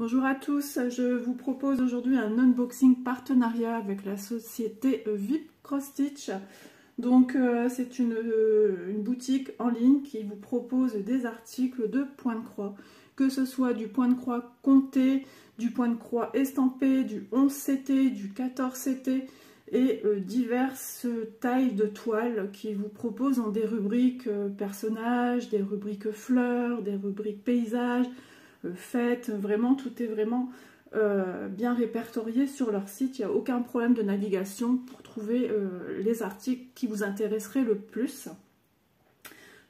Bonjour à tous, je vous propose aujourd'hui un unboxing partenariat avec la société VIP Cross Stitch. Donc c'est une boutique en ligne qui vous propose des articles de point de croix, que ce soit du point de croix compté, du point de croix estampé, du 11 CT, du 14 CT et diverses tailles de toiles qui vous proposent dans des rubriques personnages, des rubriques fleurs, des rubriques paysages, fêtes. Vraiment, tout est vraiment bien répertorié sur leur site. Il n'y a aucun problème de navigation pour trouver les articles qui vous intéresseraient le plus.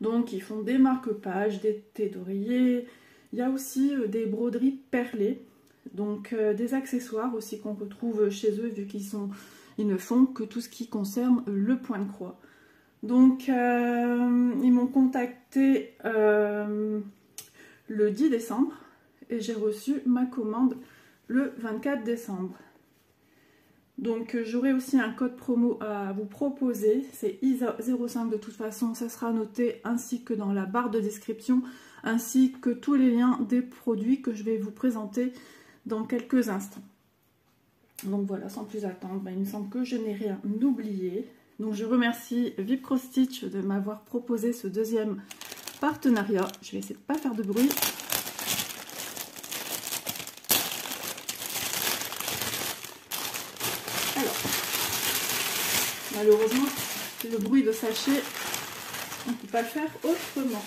Donc ils font des marque-pages, des thés d'oreiller, il y a aussi des broderies perlées, donc des accessoires aussi qu'on retrouve chez eux vu ils ne font que tout ce qui concerne le point de croix. Donc ils m'ont contacté le 10 décembre et j'ai reçu ma commande le 24 décembre. Donc j'aurai aussi un code promo à vous proposer, c'est ISA05 de toute façon, ça sera noté ainsi que dans la barre de description, ainsi que tous les liens des produits que je vais vous présenter dans quelques instants. Donc voilà, sans plus attendre, il me semble que je n'ai rien oublié. Donc je remercie VIP Cross Stitch de m'avoir proposé ce deuxième partenariat. Je vais essayer de ne pas faire de bruit. Alors, malheureusement, le bruit de sachet, on ne peut pas le faire autrement.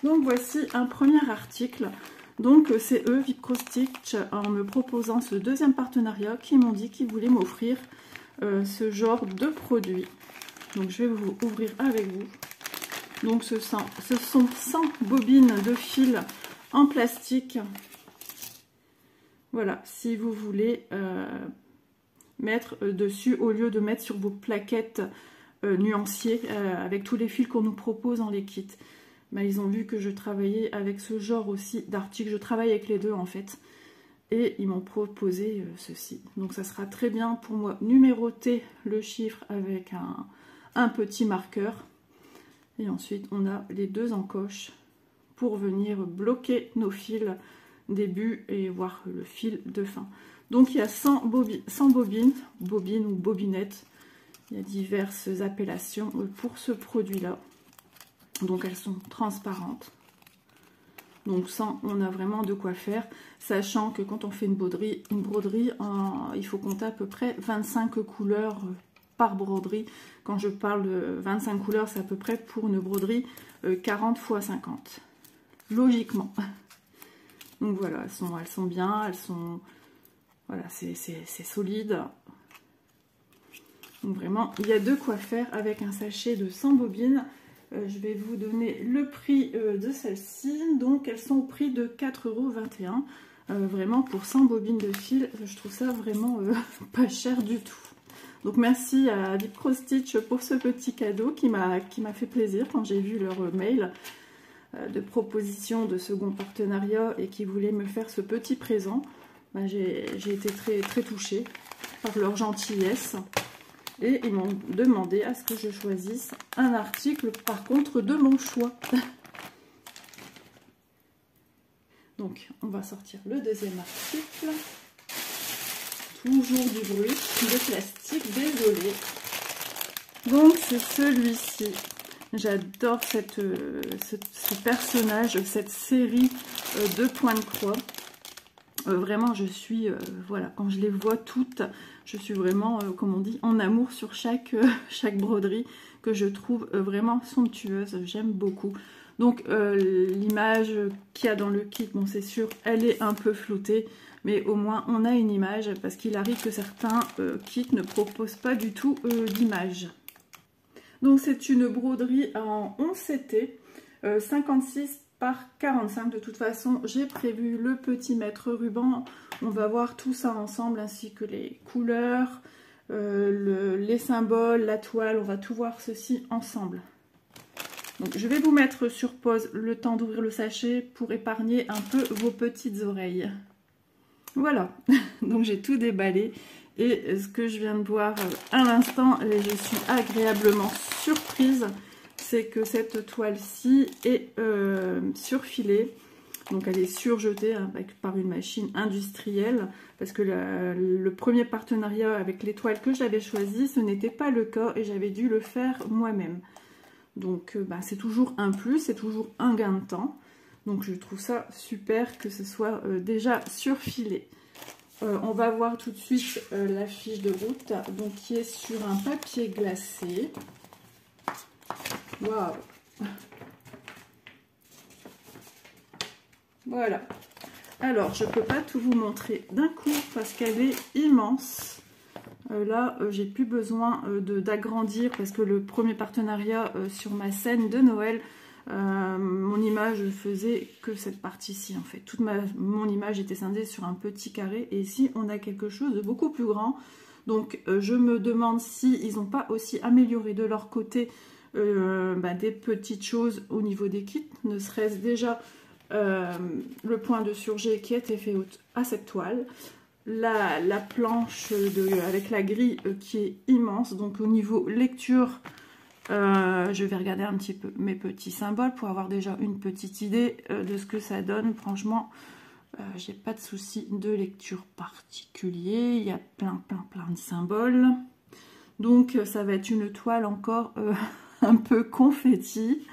Donc voici un premier article. Donc c'est eux, VIP Cross Stitch, en me proposant ce deuxième partenariat, qui m'ont dit qu'ils voulaient m'offrir ce genre de produit. Donc je vais vous ouvrir avec vous. Donc ce sont 100 bobines de fil en plastique. Voilà, si vous voulez mettre dessus, au lieu de mettre sur vos plaquettes nuanciers, avec tous les fils qu'on nous propose dans les kits. Ils ont vu que je travaillais avec ce genre aussi d'articles. Je travaille avec les deux en fait. Et ils m'ont proposé ceci. Donc ça sera très bien pour moi numéroter le chiffre avec un petit marqueur. Et ensuite on a les deux encoches pour venir bloquer nos fils début et voir le fil de fin. Donc il y a 100 bobines ou bobinettes. Il y a diverses appellations pour ce produit-là. Donc elles sont transparentes. Donc ça, on a vraiment de quoi faire. Sachant que quand on fait une broderie, il faut compter à peu près 25 couleurs par broderie. Quand je parle de 25 couleurs, c'est à peu près pour une broderie 40 x 50. Logiquement. Donc voilà, elles sont bien, voilà, c'est solide. Donc vraiment, il y a de quoi faire avec un sachet de 100 bobines. Je vais vous donner le prix de celle-ci. Donc elles sont au prix de 4,21 €. Vraiment pour 100 bobines de fil, je trouve ça vraiment pas cher du tout. Donc merci à VIP Cross Stitch pour ce petit cadeau qui m'a fait plaisir quand j'ai vu leur mail de proposition de second partenariat et qui voulaient me faire ce petit présent. J'ai été très touchée par leur gentillesse. Et ils m'ont demandé à ce que je choisisse un article, par contre, de mon choix. Donc, on va sortir le deuxième article. Toujours du bruit de plastique, désolé. Donc, c'est celui-ci. J'adore ce personnage, cette série de points de croix. Vraiment, je suis, voilà, quand je les vois toutes, je suis vraiment, comme on dit, en amour sur chaque broderie que je trouve vraiment somptueuse. J'aime beaucoup. Donc, l'image qu'il y a dans le kit, bon, c'est sûr, elle est un peu floutée, mais au moins, on a une image, parce qu'il arrive que certains kits ne proposent pas du tout d'image. Donc, c'est une broderie en 11 CT, 56 par 45. De toute façon, j'ai prévu le petit mètre ruban. On va voir tout ça ensemble, ainsi que les couleurs, les symboles, la toile. On va tout voir ceci ensemble. Donc, je vais vous mettre sur pause le temps d'ouvrir le sachet pour épargner un peu vos petites oreilles. Voilà, donc j'ai tout déballé. Et ce que je viens de voir à l'instant, je suis agréablement surprise. C'est que cette toile-ci est surfilée. Donc elle est surjetée par une machine industrielle, parce que le premier partenariat avec l'étoile que j'avais choisi, ce n'était pas le cas et j'avais dû le faire moi-même. Donc c'est toujours un plus, c'est toujours un gain de temps. Donc je trouve ça super que ce soit déjà surfilé. On va voir tout de suite la fiche de route, donc qui est sur un papier glacé. Waouh! Voilà. Alors, je ne peux pas tout vous montrer d'un coup parce qu'elle est immense. Là, j'ai plus besoin d'agrandir parce que le premier partenariat sur ma scène de Noël, mon image faisait que cette partie-ci en fait. Toute mon image était scindée sur un petit carré et ici, on a quelque chose de beaucoup plus grand. Donc, je me demande si ils n'ont pas aussi amélioré de leur côté des petites choses au niveau des kits, ne serait-ce déjà le point de surjet qui a été fait à cette toile, la planche avec la grille qui est immense. Donc au niveau lecture, je vais regarder un petit peu mes petits symboles pour avoir déjà une petite idée de ce que ça donne. Franchement, j'ai pas de souci de lecture particulier, il y a plein de symboles. Donc ça va être une toile encore un peu confetti.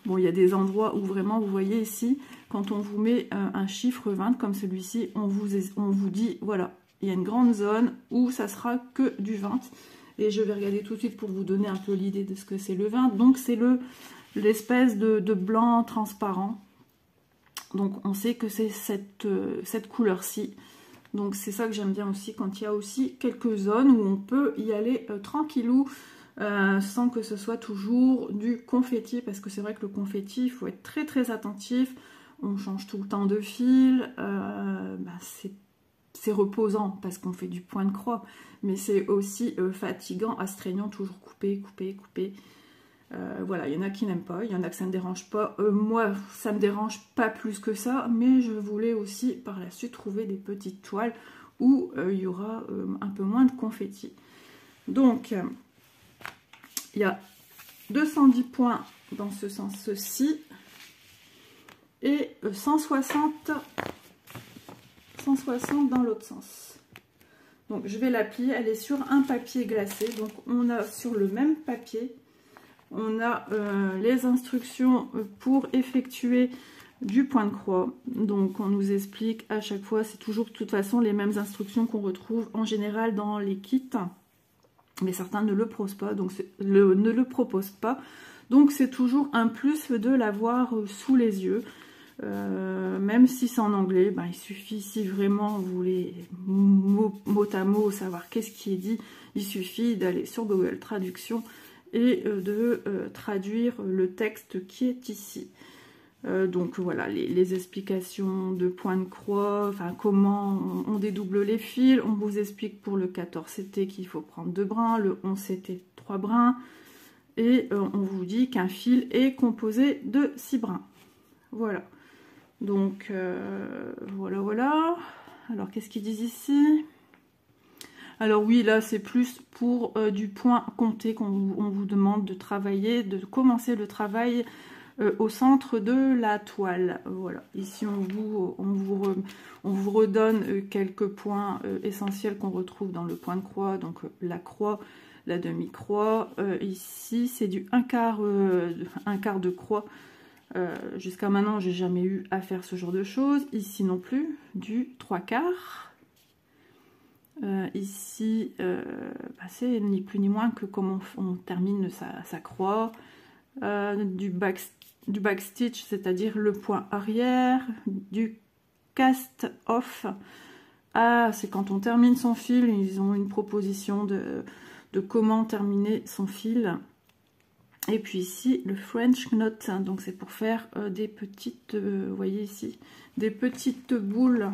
Bon, il y a des endroits où vraiment, vous voyez ici, quand on vous met un chiffre 20 comme celui-ci, on vous dit, voilà, il y a une grande zone où ça sera que du 20. Et je vais regarder tout de suite pour vous donner un peu l'idée de ce que c'est le 20. Donc, c'est l'espèce de blanc transparent. Donc, on sait que c'est cette couleur-ci. Donc, c'est ça que j'aime bien aussi, quand il y a aussi quelques zones où on peut y aller tranquillou. Sans que ce soit toujours du confetti, parce que c'est vrai que le confetti, il faut être très attentif, on change tout le temps de fil, c'est reposant parce qu'on fait du point de croix, mais c'est aussi fatigant, astreignant, toujours couper. Voilà, il y en a qui n'aiment pas, il y en a que ça ne dérange pas, moi ça me dérange pas plus que ça, mais je voulais aussi par la suite trouver des petites toiles où il y aura un peu moins de confetti. Donc il y a 210 points dans ce sens-ci et 160 dans l'autre sens. Donc je vais la plier, elle est sur un papier glacé. Donc on a sur le même papier, on a les instructions pour effectuer du point de croix. Donc on nous explique à chaque fois, c'est toujours de toute façon les mêmes instructions qu'on retrouve en général dans les kits. Mais certains ne le proposent pas, donc c'est toujours un plus de l'avoir sous les yeux, même si c'est en anglais. Il suffit, si vraiment vous voulez mot à mot savoir qu'est-ce qui est dit, il suffit d'aller sur Google Traduction et de traduire le texte qui est ici. Donc voilà, les explications de point de croix, enfin comment on dédouble les fils. On vous explique pour le 14 CT qu'il faut prendre 2 brins, le 11 CT 3 brins, et on vous dit qu'un fil est composé de 6 brins. Voilà, donc voilà. Alors qu'est-ce qu'ils disent ici? Alors oui, là c'est plus pour du point compté qu'on vous demande de travailler, de commencer le travail au centre de la toile. Voilà, ici on vous redonne quelques points essentiels qu'on retrouve dans le point de croix, donc la croix, la demi-croix. Ici c'est du 1/4 de croix. Jusqu'à maintenant j'ai jamais eu à faire ce genre de choses. Ici non plus, du 3/4. Ici c'est ni plus ni moins que comment on termine sa croix. Du backstitch, c'est-à-dire le point arrière, du cast off. C'est quand on termine son fil, ils ont une proposition de comment terminer son fil. Et puis ici le French knot, donc c'est pour faire des petites, vous voyez ici, des petites boules.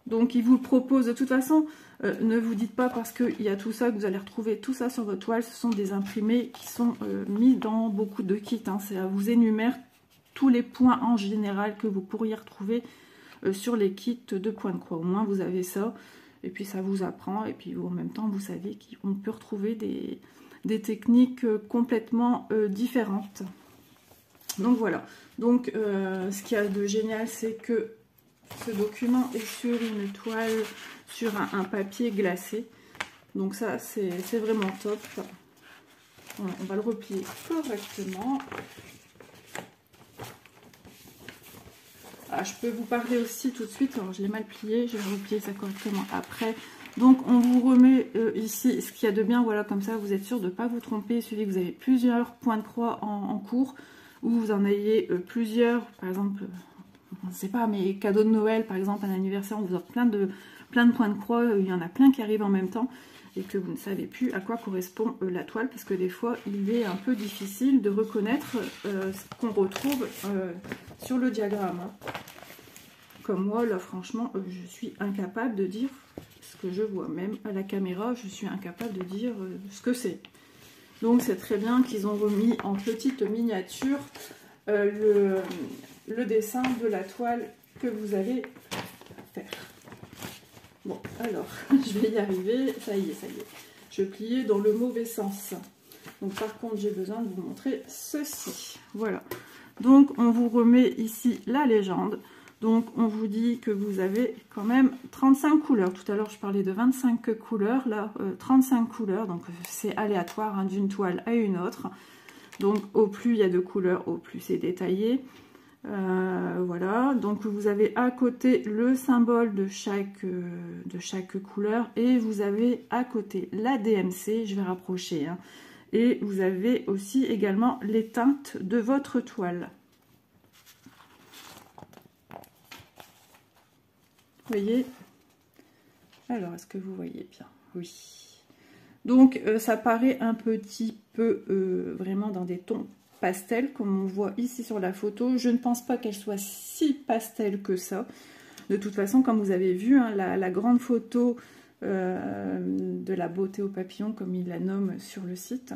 Donc ils vous le proposent de toute façon. Ne vous dites pas parce qu'il y a tout ça que vous allez retrouver tout ça sur votre toile. Ce sont des imprimés qui sont mis dans beaucoup de kits. Ça vous énumère tous les points en général que vous pourriez retrouver sur les kits de point de croix. Au moins vous avez ça. Et puis ça vous apprend. Et puis en même temps vous savez qu'on peut retrouver des techniques complètement différentes. Donc voilà, donc ce qu'il y a de génial, c'est que ce document est sur une toile, sur un papier glacé. Donc ça, c'est vraiment top. Voilà, on va le replier correctement. Ah, je peux vous parler aussi tout de suite, alors je l'ai mal plié, je vais replier ça correctement après. Donc on vous remet ici ce qu'il y a de bien, voilà, comme ça vous êtes sûr de ne pas vous tromper. Il suffit que vous avez plusieurs points de croix en cours, ou vous en ayez plusieurs, par exemple, on ne sait pas, mais cadeau de Noël, par exemple, un anniversaire, on vous offre plein de points de croix, il y en a plein qui arrivent en même temps, et que vous ne savez plus à quoi correspond la toile, parce que des fois, il est un peu difficile de reconnaître ce qu'on retrouve sur le diagramme. Comme moi, là, franchement, je suis incapable de dire ce que je vois. Même à la caméra, je suis incapable de dire ce que c'est. Donc, c'est très bien qu'ils ont remis en petite miniature le dessin de la toile que vous allez faire. Bon, alors, je vais y arriver. Ça y est, ça y est. Je pliais dans le mauvais sens. Donc, par contre, j'ai besoin de vous montrer ceci. Voilà. Donc, on vous remet ici la légende. Donc, on vous dit que vous avez quand même 35 couleurs. Tout à l'heure, je parlais de 25 couleurs. Là, 35 couleurs. Donc, c'est aléatoire hein, d'une toile à une autre. Donc, au plus il y a de couleurs, au plus c'est détaillé. Voilà. Donc, vous avez à côté le symbole de chaque couleur. Et vous avez à côté la DMC. Je vais rapprocher. Hein. Et vous avez aussi également les teintes de votre toile. Vous voyez? Alors, est-ce que vous voyez bien? Oui. Donc, ça paraît un petit peu vraiment dans des tons pastels, comme on voit ici sur la photo. Je ne pense pas qu'elle soit si pastel que ça. De toute façon, comme vous avez vu, hein, la grande photo de la beauté au papillon, comme il la nomme sur le site.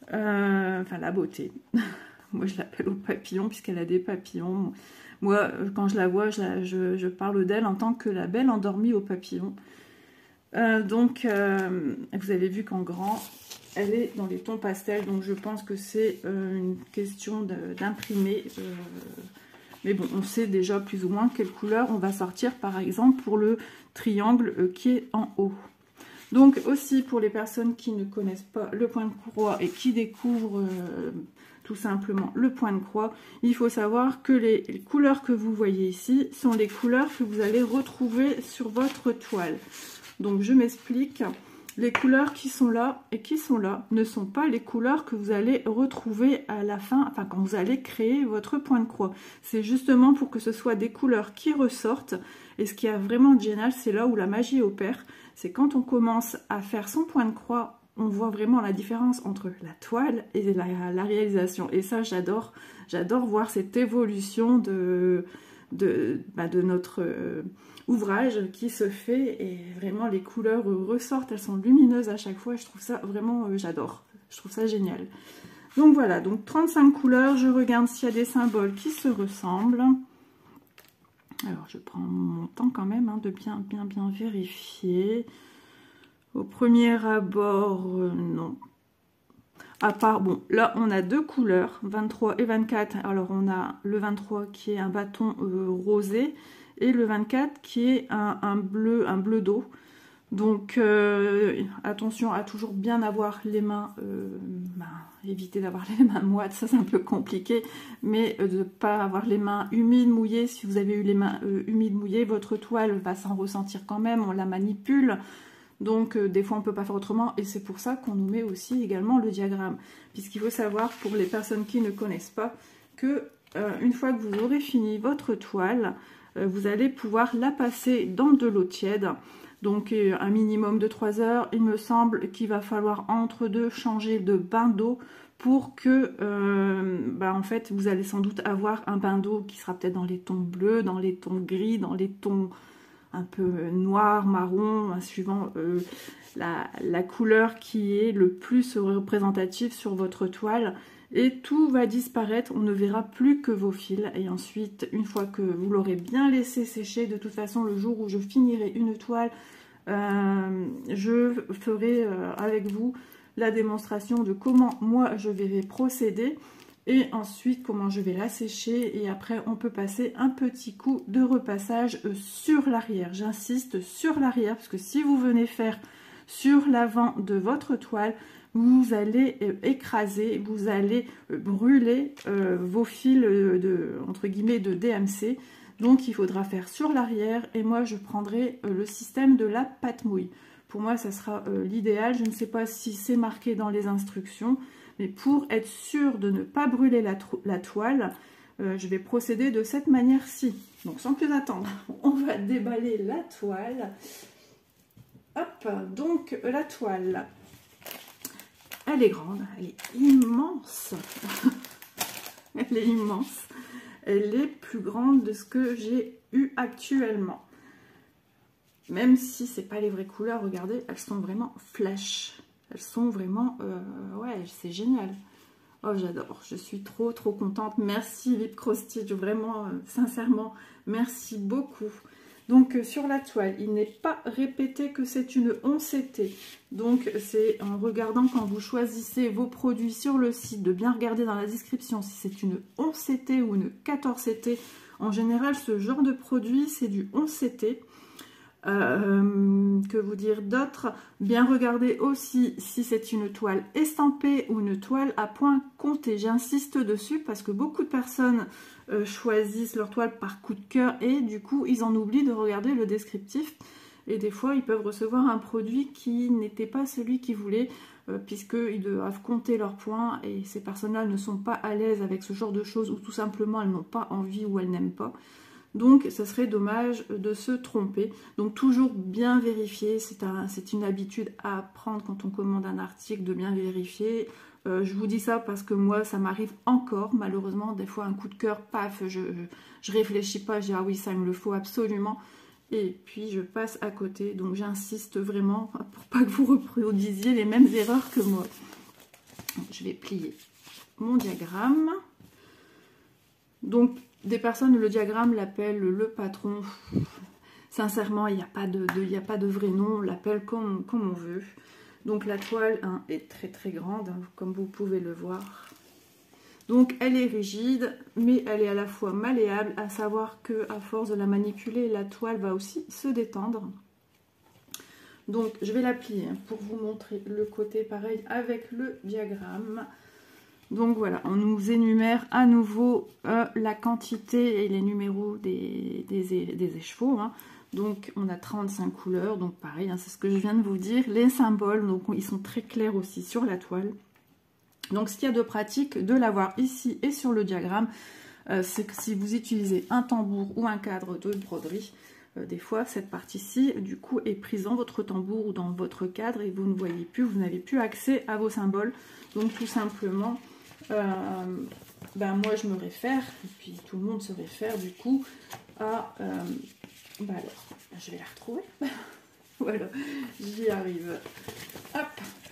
Enfin, la beauté. Moi, je l'appelle au papillon, puisqu'elle a des papillons. Moi, quand je la vois, je parle d'elle en tant que la belle endormie au papillon. Donc, vous avez vu qu'en grand, elle est dans les tons pastels. Donc, je pense que c'est une question d'imprimer. Mais bon, on sait déjà plus ou moins quelle couleur on va sortir, par exemple, pour le triangle qui est en haut. Donc, aussi, pour les personnes qui ne connaissent pas le point de croix et qui découvrent... tout simplement le point de croix, il faut savoir que les couleurs que vous voyez ici sont les couleurs que vous allez retrouver sur votre toile. Donc je m'explique, les couleurs qui sont là et qui sont là ne sont pas les couleurs que vous allez retrouver à la fin, enfin quand vous allez créer votre point de croix. C'est justement pour que ce soit des couleurs qui ressortent, et ce qui est vraiment génial, c'est là où la magie opère, c'est quand on commence à faire son point de croix, on voit vraiment la différence entre la toile et la réalisation. Et ça, j'adore voir cette évolution de notre ouvrage qui se fait. Et vraiment, les couleurs ressortent, elles sont lumineuses à chaque fois. Je trouve ça vraiment, j'adore. Je trouve ça génial. Donc voilà, donc 35 couleurs. Je regarde s'il y a des symboles qui se ressemblent. Alors, je prends mon temps quand même hein, de bien vérifier. Au premier abord, non. À part, bon, là, on a deux couleurs, 23 et 24. Alors, on a le 23 qui est un bâton rosé et le 24 qui est un bleu d'eau. Donc, attention à toujours bien avoir les mains, éviter d'avoir les mains moites, ça c'est un peu compliqué, mais de ne pas avoir les mains humides, mouillées. Si vous avez eu les mains humides, mouillées, votre toile va s'en ressentir quand même, on la manipule. Donc, des fois, on ne peut pas faire autrement. Et c'est pour ça qu'on nous met aussi également le diagramme. Puisqu'il faut savoir, pour les personnes qui ne connaissent pas, que une fois que vous aurez fini votre toile, vous allez pouvoir la passer dans de l'eau tiède. Donc, un minimum de 3 heures. Il me semble qu'il va falloir entre deux changer de bain d'eau pour que, en fait, vous allez sans doute avoir un bain d'eau qui sera peut-être dans les tons bleus, dans les tons gris, dans les tons... un peu noir, marron, suivant la couleur qui est le plus représentative sur votre toile. Et tout va disparaître, on ne verra plus que vos fils. Et ensuite, une fois que vous l'aurez bien laissé sécher, de toute façon, le jour où je finirai une toile, je ferai avec vous la démonstration de comment moi je vais procéder. Et ensuite, comment je vais la sécher. Et après, on peut passer un petit coup de repassage sur l'arrière. J'insiste sur l'arrière, parce que si vous venez faire sur l'avant de votre toile, vous allez écraser, vous allez brûler vos fils entre guillemets de DMC. Donc il faudra faire sur l'arrière, et moi je prendrai le système de la pâte mouille. Pour moi ça sera l'idéal. Je ne sais pas si c'est marqué dans les instructions, mais pour être sûr de ne pas brûler la toile, je vais procéder de cette manière-ci. Donc sans plus attendre, on va déballer la toile. Hop, donc la toile, elle est grande, elle est immense. Elle est immense. Elle est plus grande de ce que j'ai eu actuellement. Même si c'est pas les vraies couleurs, regardez, elles sont vraiment flash. Elles sont vraiment, ouais, c'est génial. Oh, j'adore, je suis trop contente. Merci Vip Cross Stitch, vraiment, sincèrement, merci beaucoup. Donc sur la toile, il n'est pas répété que c'est une 11CT. Donc c'est en regardant quand vous choisissez vos produits sur le site, de bien regarder dans la description si c'est une 11CT ou une 14CT. En général, ce genre de produit, c'est du 11CT. Que vous dire d'autre? Bien regarder aussi si c'est une toile estampée ou une toile à point compté. J'insiste dessus parce que beaucoup de personnes choisissent leur toile par coup de cœur et du coup ils en oublient de regarder le descriptif, et des fois ils peuvent recevoir un produit qui n'était pas celui qu'ils voulaient puisqu'ils doivent compter leurs points, et ces personnes-là ne sont pas à l'aise avec ce genre de choses, ou tout simplement elles n'ont pas envie ou elles n'aiment pas. Donc, ça serait dommage de se tromper. Donc, toujours bien vérifier. C'est une habitude à prendre quand on commande un article, de bien vérifier. Je vous dis ça parce que moi, ça m'arrive encore. Malheureusement, des fois, un coup de cœur, paf, je réfléchis pas. Je dis, ah oui, ça, il me le faut absolument. Et puis, je passe à côté. Donc, j'insiste vraiment pour pas que vous reproduisiez les mêmes erreurs que moi. Je vais plier mon diagramme. Donc, des personnes, le diagramme l'appellent le patron. Sincèrement, il n'y a pas de vrai nom. On l'appelle comme on veut. Donc, la toile est très grande, hein, comme vous pouvez le voir. Donc, elle est rigide, mais elle est à la fois malléable, à savoir qu'à force de la manipuler, la toile va aussi se détendre. Donc, je vais la plier pour vous montrer le côté pareil avec le diagramme. Donc voilà, on nous énumère à nouveau la quantité et les numéros des écheveaux. Hein. Donc on a 35 couleurs, donc pareil, hein, c'est ce que je viens de vous dire. Les symboles, donc ils sont très clairs aussi sur la toile. Donc ce qu'il y a de pratique de l'avoir ici et sur le diagramme, c'est que si vous utilisez un tambour ou un cadre de broderie, des fois cette partie-ci du coup est prise dans votre tambour ou dans votre cadre et vous ne voyez plus, vous n'avez plus accès à vos symboles. Donc tout simplement, moi je me réfère, et puis tout le monde se réfère du coup à... je vais la retrouver. Voilà, j'y arrive. Hop,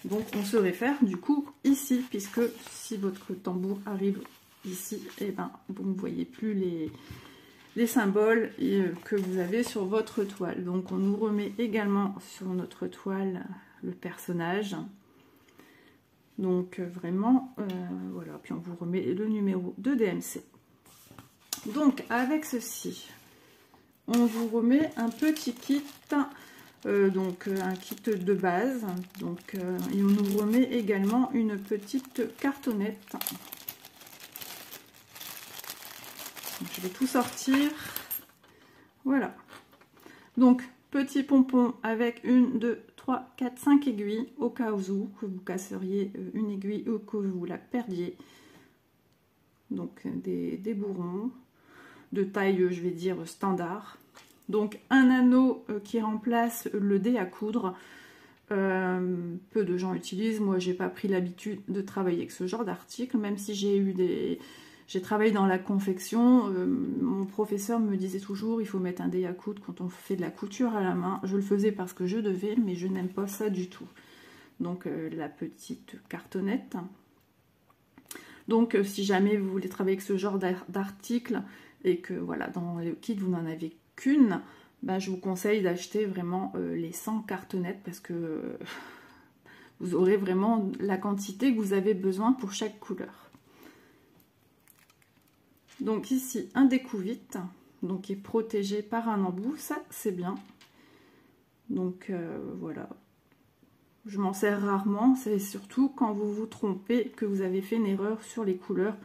donc on se réfère du coup ici, puisque si votre tambour arrive ici, et vous ne voyez plus les symboles que vous avez sur votre toile. Donc on nous remet également sur notre toile le personnage. Donc vraiment, voilà, puis on vous remet le numéro de DMC. Donc avec ceci, on vous remet un petit kit, donc un kit de base, donc, et on nous remet également une petite cartonnette. Donc, je vais tout sortir, voilà. Donc petit pompon avec 1, 2, 3, 4, 5 aiguilles au cas où que vous casseriez une aiguille ou que vous la perdiez. Donc des bourrons de taille, je vais dire, standard. Donc un anneau qui remplace le dé à coudre. Peu de gens utilisent. Moi, j'ai pas pris l'habitude de travailler avec ce genre d'article, même si j'ai travaillé dans la confection. Mon professeur me disait toujours il faut mettre un dé à coudre quand on fait de la couture à la main. Je le faisais parce que je devais, mais je n'aime pas ça du tout. Donc la petite cartonnette. Donc si jamais vous voulez travailler avec ce genre d'article et que voilà, dans le kit vous n'en avez qu'une, je vous conseille d'acheter vraiment les 100 cartonnettes parce que vous aurez vraiment la quantité que vous avez besoin pour chaque couleur. Donc ici, un découvite, donc qui est protégé par un embout, ça c'est bien. Donc voilà, je m'en sers rarement, c'est surtout quand vous vous trompez, que vous avez fait une erreur sur les couleurs,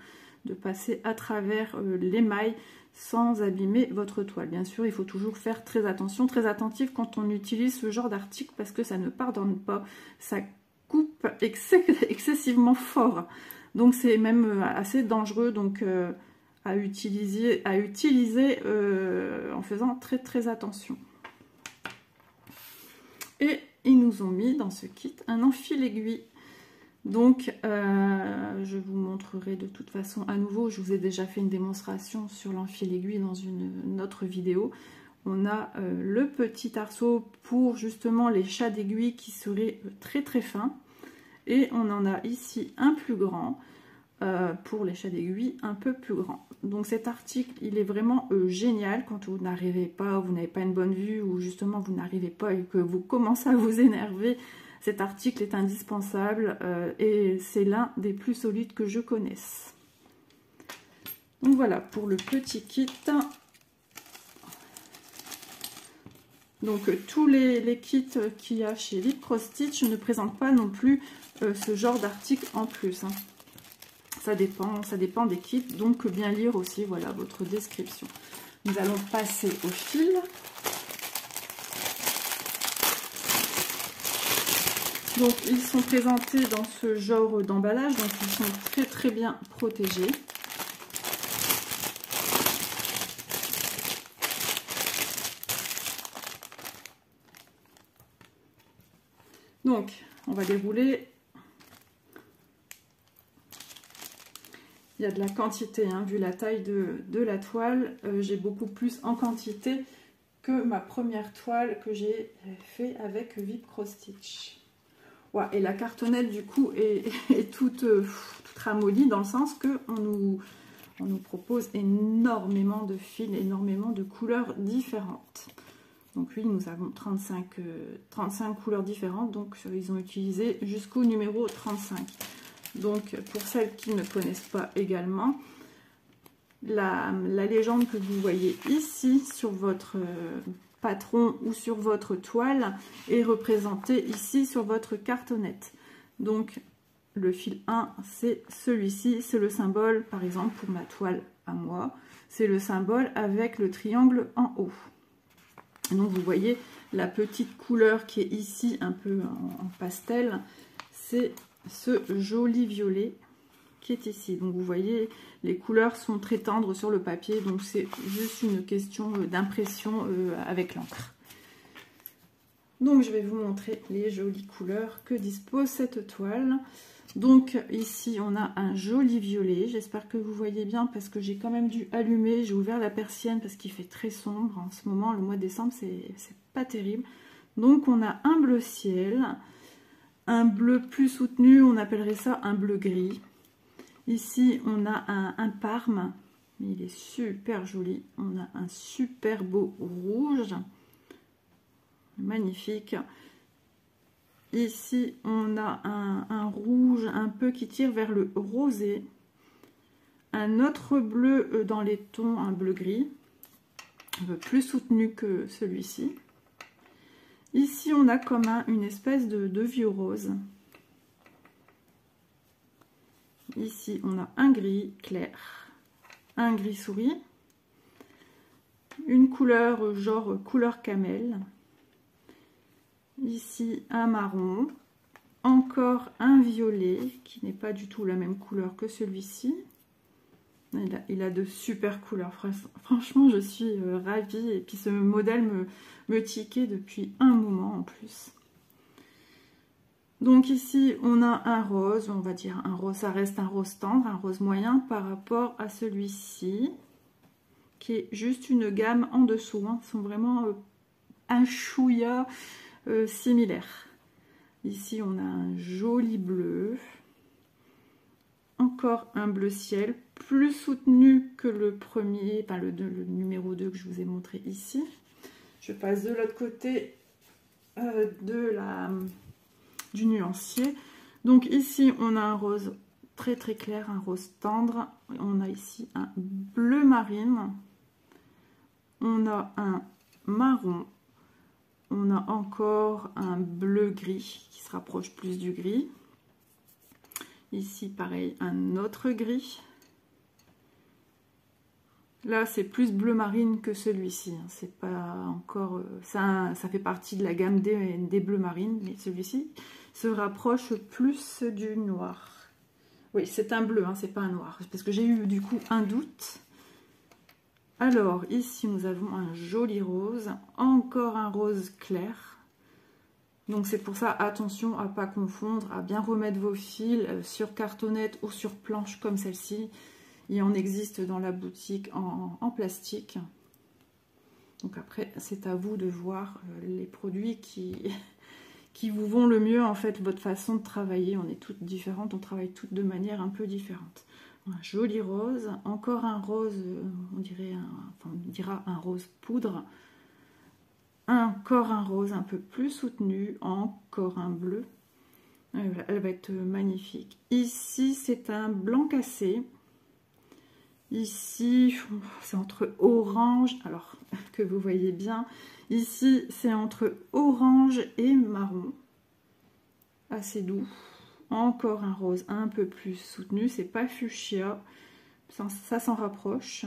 de passer à travers l'émail sans abîmer votre toile. Bien sûr, il faut toujours faire très attention, très attentif quand on utilise ce genre d'article parce que ça ne pardonne pas, ça coupe excessivement fort. Donc c'est même assez dangereux donc, à utiliser en faisant très attention. Et ils nous ont mis dans ce kit un enfile-aiguille. Donc, je vous montrerai de toute façon à nouveau. Je vous ai déjà fait une démonstration sur l'enfile-aiguille dans une autre vidéo. On a le petit arceau pour justement les chats d'aiguille qui seraient très fins. Et on en a ici un plus grand pour les chats d'aiguille un peu plus grand. Donc cet article, il est vraiment génial quand vous n'arrivez pas, vous n'avez pas une bonne vue ou justement vous n'arrivez pas et que vous commencez à vous énerver. Cet article est indispensable et c'est l'un des plus solides que je connaisse. Donc voilà pour le petit kit. Donc tous les kits qu'il y a chez Vip Cross Stitch ne présentent pas non plus ce genre d'article en plus. Ça dépend des kits, donc bien lire aussi voilà votre description. Nous allons passer au fil. Donc ils sont présentés dans ce genre d'emballage, donc ils sont très bien protégés. Donc on va dérouler. Il y a de la quantité, hein, vu la taille de la toile. J'ai beaucoup plus en quantité que ma première toile que j'ai fait avec Vip Cross Stitch. Ouais, et la cartonnette du coup est toute ramollie dans le sens qu'on nous propose énormément de fils, énormément de couleurs différentes. Donc oui, nous avons 35 couleurs différentes, donc ils ont utilisé jusqu'au numéro 35. Donc pour celles qui ne connaissent pas également, la légende que vous voyez ici sur votre patron ou sur votre toile est représentée ici sur votre cartonnette. Donc le fil 1 c'est celui-ci, c'est le symbole par exemple pour ma toile à moi, c'est le symbole avec le triangle en haut. Donc vous voyez la petite couleur qui est ici un peu en pastel, c'est ce joli violet qui est ici. Donc vous voyez les couleurs sont très tendres sur le papier, donc c'est juste une question d'impression avec l'encre. Donc je vais vous montrer les jolies couleurs que dispose cette toile. Donc ici on a un joli violet, j'espère que vous voyez bien parce que j'ai quand même dû allumer, j'ai ouvert la persienne parce qu'il fait très sombre en ce moment, le mois de décembre c'est pas terrible. Donc on a un bleu ciel, un bleu plus soutenu, on appellerait ça un bleu gris. Ici on a un parme, il est super joli, on a un super beau rouge, magnifique. Ici, on a un rouge un peu qui tire vers le rosé. Un autre bleu dans les tons, un bleu gris, un peu plus soutenu que celui-ci. Ici, on a comme une espèce de vieux rose. Ici, on a un gris clair, un gris souris, une couleur genre couleur camel. Ici un marron, encore un violet qui n'est pas du tout la même couleur que celui-ci. Il a de super couleurs, franchement je suis ravie et puis ce modèle me tiquait depuis un moment en plus. Donc ici on a un rose, on va dire un rose, ça reste un rose tendre, un rose moyen par rapport à celui-ci qui est juste une gamme en dessous, hein. Ils sont vraiment un chouïa similaire. Ici on a un joli bleu, encore un bleu ciel plus soutenu que le premier, enfin le numéro 2 que je vous ai montré ici. Je passe de l'autre côté du nuancier. Donc ici on a un rose très très clair, un rose tendre. On a ici un bleu marine. On a un marron. On a encore un bleu gris qui se rapproche plus du gris. Ici, pareil, un autre gris. Là, c'est plus bleu marine que celui-ci. C'est pas encore... Ça fait partie de la gamme des bleus marines, mais celui-ci se rapproche plus du noir. Oui, c'est un bleu, hein, c'est pas un noir. Parce que j'ai eu du coup un doute. Alors, ici, nous avons un joli rose. Encore un rose clair. Donc, c'est pour ça, attention à ne pas confondre, à bien remettre vos fils sur cartonnette ou sur planche comme celle-ci. Il en existe dans la boutique en plastique. Donc après, c'est à vous de voir les produits qui vous vont le mieux. En fait, votre façon de travailler, on est toutes différentes, on travaille toutes de manière un peu différente. Un joli rose, encore un rose, on dira un rose poudre. Encore un rose un peu plus soutenu, encore un bleu. Elle va être magnifique. Ici, c'est un blanc cassé. Ici, c'est entre orange, alors que vous voyez bien. Ici, c'est entre orange et marron. Assez doux. Encore un rose un peu plus soutenu. C'est pas fuchsia. Ça s'en rapproche.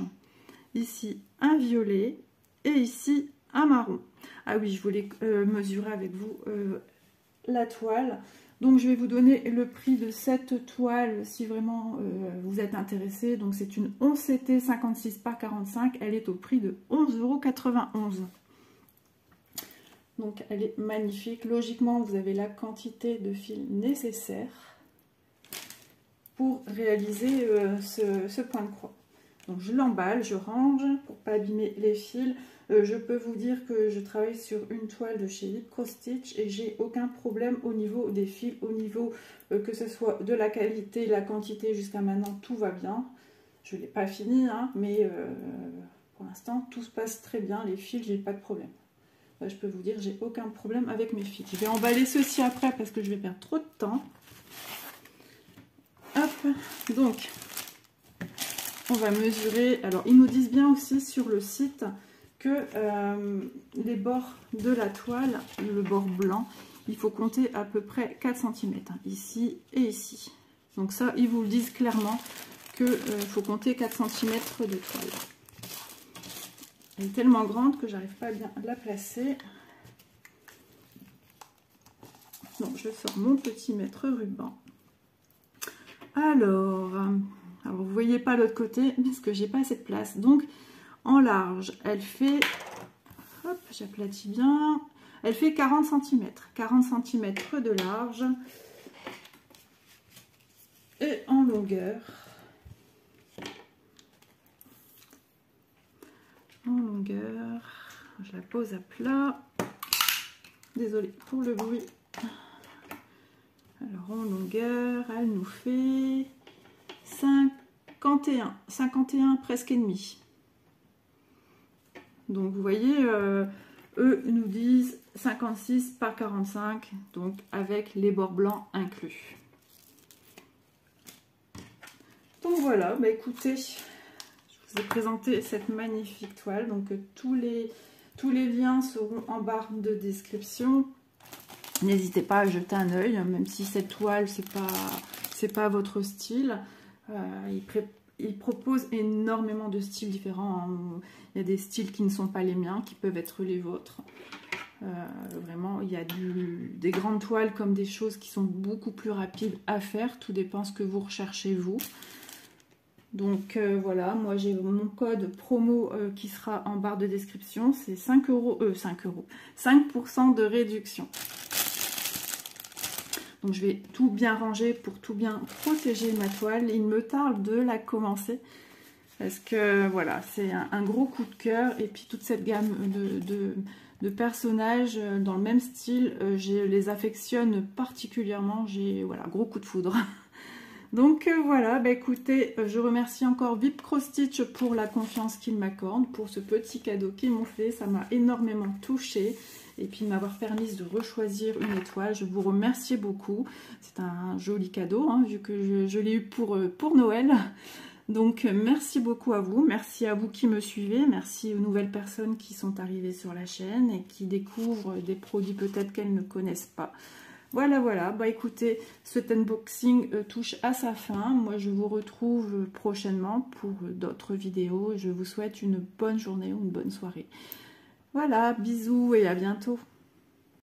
Ici, un violet. Et ici, un marron. Ah oui, je voulais mesurer avec vous la toile. Donc je vais vous donner le prix de cette toile si vraiment vous êtes intéressé. Donc c'est une 11 CT 56 par 45. Elle est au prix de 11,91 €. Donc elle est magnifique. Logiquement, vous avez la quantité de fil nécessaire pour réaliser ce point de croix. Donc je l'emballe, je range pour ne pas abîmer les fils. Je peux vous dire que je travaille sur une toile de chez Vip Cross Stitch et j'ai aucun problème au niveau des fils, au niveau que ce soit de la qualité, la quantité, jusqu'à maintenant tout va bien. Je ne l'ai pas fini, hein, mais pour l'instant tout se passe très bien. Les fils, j'ai pas de problème. Là, je peux vous dire, j'ai aucun problème avec mes fils. Je vais emballer ceci après parce que je vais perdre trop de temps. Hop, donc on va mesurer. Alors ils nous disent bien aussi sur le site que les bords de la toile, le bord blanc, il faut compter à peu près 4 cm, hein, ici et ici. Donc ça, ils vous le disent clairement qu'il faut compter 4 cm de toile. Elle est tellement grande que j'arrive pas à bien la placer. Donc je sors mon petit mètre ruban. Alors vous voyez pas l'autre côté parce que j'ai pas assez de place. Donc en large, elle fait, hop, j'aplatis bien, elle fait 40 cm. 40 cm de large. Et en longueur, je la pose à plat. Désolée pour le bruit. Alors en longueur, elle nous fait 51 presque et demi. Donc vous voyez, eux nous disent 56 par 45, donc avec les bords blancs inclus. Donc voilà, bah écoutez, je vous ai présenté cette magnifique toile. Donc tous les liens seront en barre de description. N'hésitez pas à jeter un œil, même si cette toile c'est pas votre style. Il propose énormément de styles différents. Il y a des styles qui ne sont pas les miens, qui peuvent être les vôtres. Vraiment, il y a des grandes toiles comme des choses qui sont beaucoup plus rapides à faire. Tout dépend ce que vous recherchez vous. Donc voilà, moi j'ai mon code promo qui sera en barre de description. C'est 5 % de réduction. Donc je vais tout bien ranger pour tout bien protéger ma toile. Il me tarde de la commencer parce que voilà, c'est un gros coup de cœur. Et puis toute cette gamme de personnages dans le même style, je les affectionne particulièrement. J'ai voilà, gros coup de foudre. Donc voilà, bah écoutez, je remercie encore VIP Cross Stitch pour la confiance qu'ils m'accordent, pour ce petit cadeau qu'ils m'ont fait. Ça m'a énormément touchée. Et puis m'avoir permis de rechoisir une étoile. Je vous remercie beaucoup. C'est un joli cadeau, hein, vu que je l'ai eu pour Noël. Donc merci beaucoup à vous. Merci à vous qui me suivez. Merci aux nouvelles personnes qui sont arrivées sur la chaîne et qui découvrent des produits peut-être qu'elles ne connaissent pas. Voilà, voilà. Bah écoutez, cet unboxing touche à sa fin. Moi, je vous retrouve prochainement pour d'autres vidéos. Je vous souhaite une bonne journée ou une bonne soirée. Voilà, bisous et à bientôt.